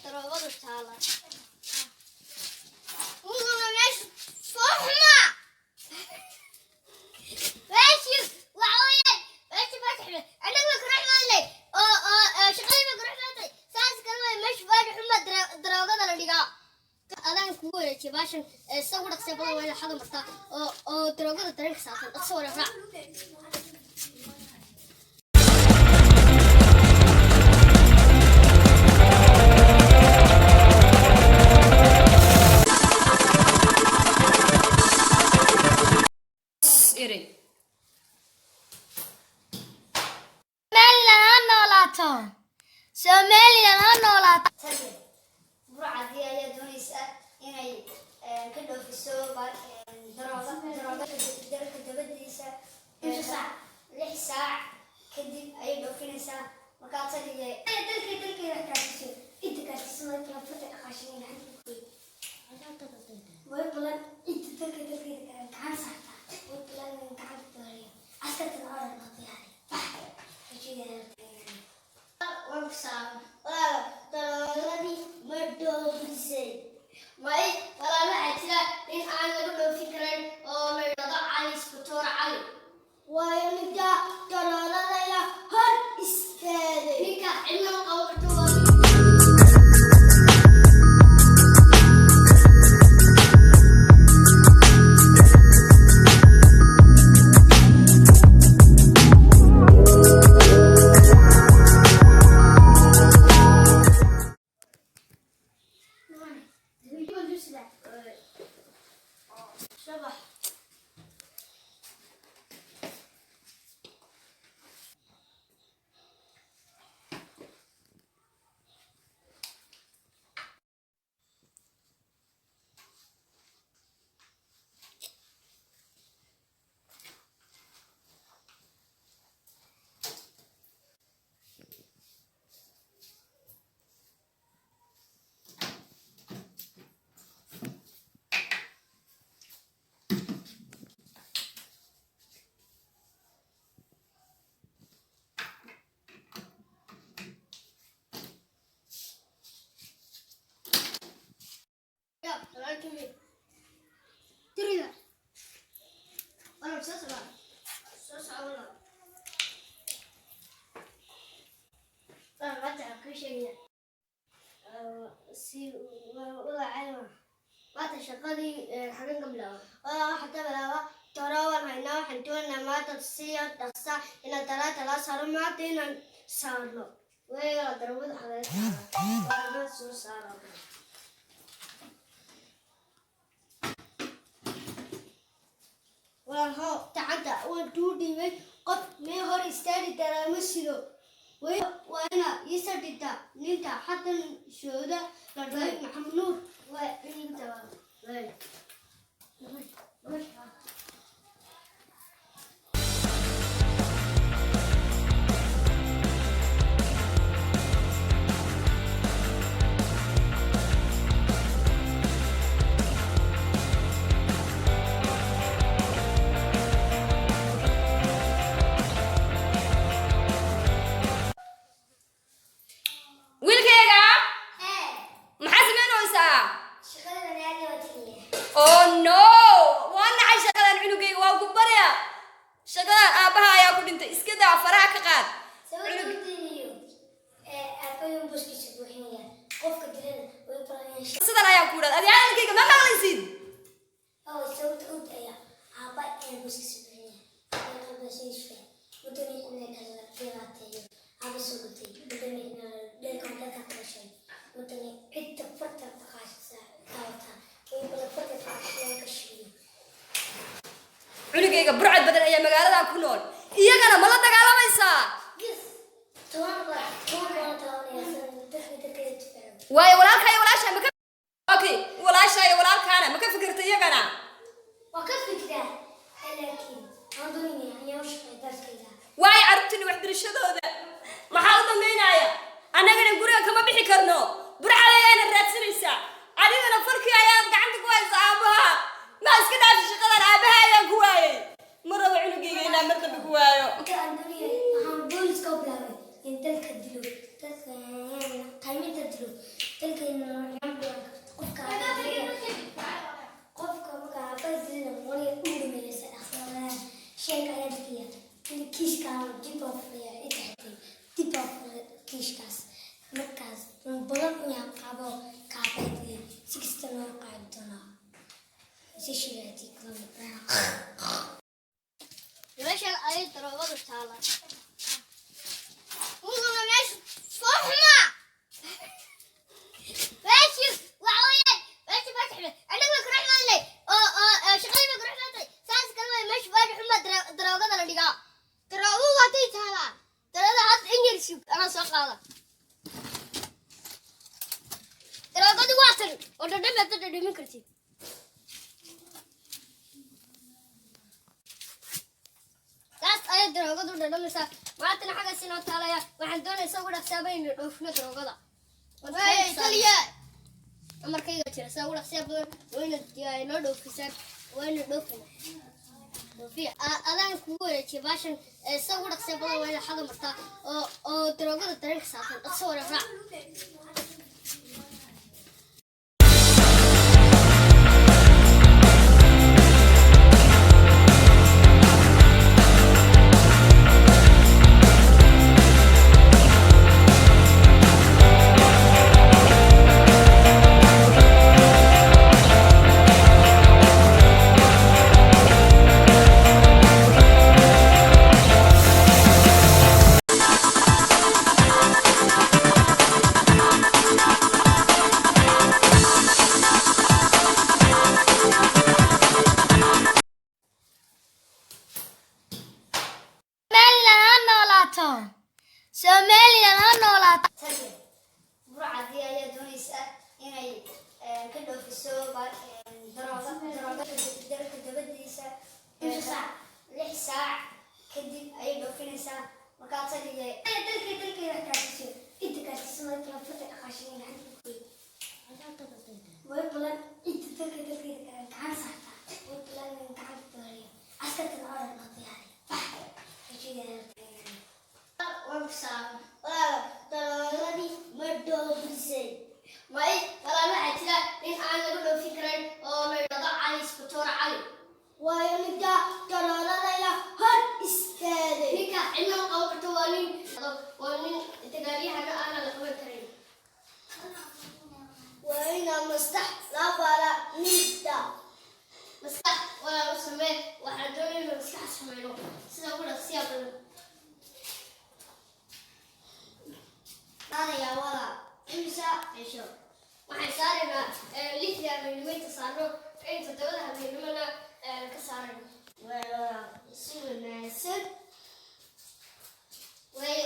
daroogadu taala وأنا ماشي فحمة ماشي وعويان ماشي فاتح أنا بكره مالي شغالي بكره مالي ساس كلمة ماشي فاتح حمى دراوغة دلديقا أنا كوير تباشن صورك سبلا ولا حاجة مرتا دراوغة دلديقا ساكن أتصور فرع Somaliland ha noolaato burcadii ayaa doonaysa inay ka dhoofiso darooga dalka dabadiisa 6 saac kadib ayay dhoofinaysaa markaa taliye dalkeeda kaasiso inta kaasiso markaa fata qashin way balan inta dalkeeda gacan saarta way balan gacan baariyo askarta hore noqotay وكسام تراني مدو بسي ماي ولا لا أتلا إن أنا لو فكرة أو مرضى علي سكتور علي ويمدى ترانا يا هر إسكالي هيك علم أو تريد أنا مسافر ولا ما تعرف كل شيء سي ولا علم ما تشغلي حنين قبلها حتى بلا ترى والمعنى حنتونا ما تصير تقصى إن 3 صار ما تين صار له ويا ضربت حضرتك ما صار وهو تعدى ودودي من قط ما هو يستاهل ترى مسلو وأنا يسدد ننت حتى شهودة لدرجة محمد نور وإنت sidaan ayaan ku dhaad adiga halkayga ma maqlaysid sawirta u daya aaba ee buskiisa buuxiya aaba sheesha wadani inay kala fiiratay aaba sugtay wadani dheerka ka qashay wadani cidda farta taqaashisa taawta way bala farta taqaashisa ka shiiyo culigayga burcad badan ayaa magaalada ku nool iyagana ma la dagaalamaysaa waayo walaalkay walaasha ma ka okay walaasha iyo walaalkaana ma ka fikirtay iyagana waa ka fikraa laakiin aan doonayay ayaa u shaqeeyay darskayda waayo aragtini wax dirashadooda maxaa u dambeynaya annagana guriga kama bixi karno burcad ayaana raadsanaysaa adigana farkii ayaad gacanta ku haysaa aabaha ma iska dhaafi shaqadan aabaha ayaan ku waayay ma rabo cunugayga inaan mar dambe ku waayo waxaan booliska u bilaabay in dalka dilo dadka qayminta dilo meeshan ay daroogadu taala uguna meesha fooxma meesha waxaweyaan meesha fatixle anaga karaxmadle oo shaqada karaxmadle saas kalma meesha fatixuma daroogada la dhigaa daroogu waday taala darada had ingiriis ana soo qaada daroogadu waa tan oo dhadhamin kartid daroogadu dhadhamisa maantana xagga sinoo taalaya waxaan doonaysa ugu dhaqsaaba in dhoofino daroogada taliya amarkayga jira saa ugu dhaqsiya badan wayna noo dhoofisaan wayna dhoofiya adaan kugu wareejiya baashan saa ugu dhaqsiya badan wayna xaga martaa oo daroogada dareenka saatan dhaqso wara raac Somaliland ha noolaato burcadii ayaa doonaysa inay ka dhoofiso darooga dalka dabadiisa 6 saac kadib ayay dhoofinaysaa markaa taliya dalkeeda kaasiso inta kaasiso markaa fata dhaqaashin way balan inta dalkeeda gacan saarta way balan gacan baariya askarta hore noqday daroogadi ma dhoofisay may walaal waxaa jira nin aan laga dhoofi karin oo la yidhahdo cali isbatoor cali waayo ninka darooradaya hor istaagay ninka cidna qaban karto waa nin dagaalyahana aana la qaban karin waa inaa maskax la bara ninta maskax walaal u samee waxaan doonay inuu maskax sameyno sida ugu dhaqsiya badan هذا يا ولا إمسا إيشو waxaan saarnaa lixda milimitir saarno inta dabada milimitirna ka saaran waa si wanaagsan way